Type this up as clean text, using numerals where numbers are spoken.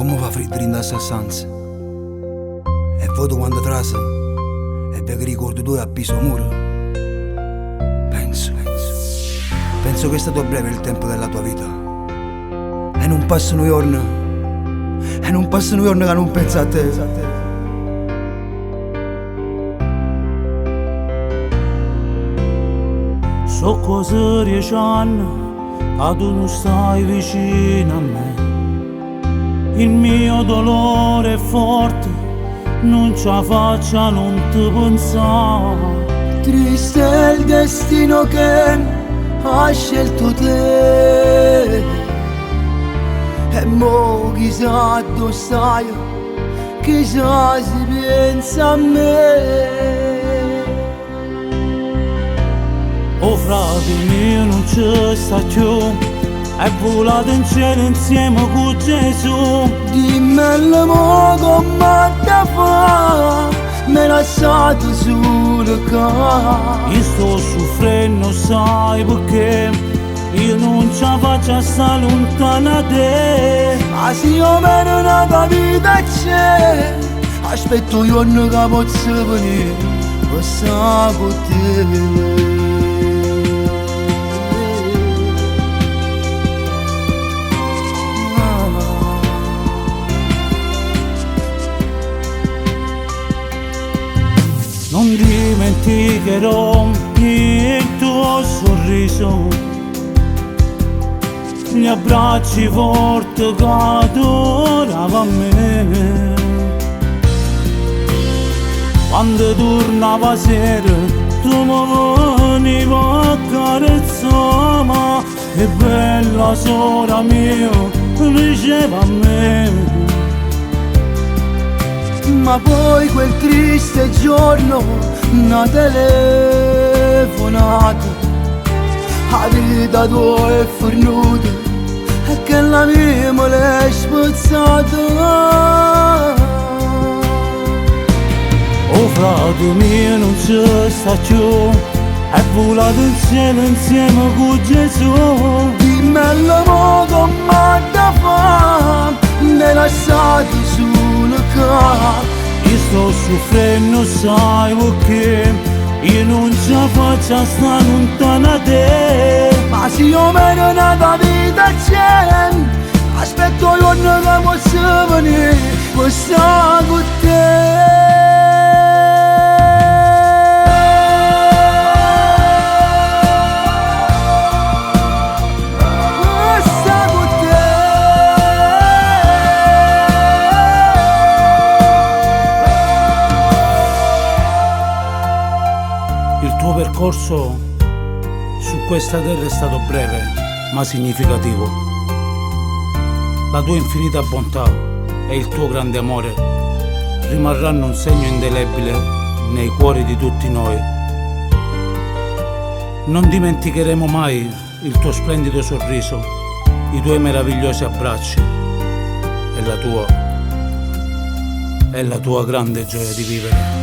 come fa freddo in questa stanza? E vedo quando trasa e ve che ricordo tu a piso muro. Penso che è stato breve il tempo della tua vita. E non passano giorni che non penso a te. So cose 10 anni che tu non stai vicino a me. Il mio dolore è forte, non ce la faccio a non ti pensare. Triste è il destino che ha scelto te. E mo chissà dove stai, chissà se pensa a me. Oh frate mio non ci sta più, è volato in cielo insieme con Gesù. Dimmelo mo come da fa, me lasciato solo qua. Io sto soffrendo sai perché io non ce la faccio a stare lontana da te. Ma se io meno una tua vita c'è, aspetto io che posso venire, posso con te. Non dimenticherò il tuo sorriso, gli abbracci forti che adorava a me. Quando tornava sera tu mi venivi a carezzare, che bella sora mia diceva a me. Ma poi quel triste giorno una telefonata, la vita tua è fornuta e che la mia me l'è spazzata. Oh frate mio non ci sta più, è volato in cielo insieme con Gesù. Dimmelo mo come da fa, me lasciati solo qua. Io sto soffrendo sai perché io non ce la faccio a stare lontana da te. Ma se io meno una tua vita c'è, aspetto io che posso venire, posso con te. Il tuo percorso su questa terra è stato breve ma significativo. La tua infinita bontà e il tuo grande amore rimarranno un segno indelebile nei cuori di tutti noi. Non dimenticheremo mai il tuo splendido sorriso, i tuoi meravigliosi abbracci e la tua grande gioia di vivere.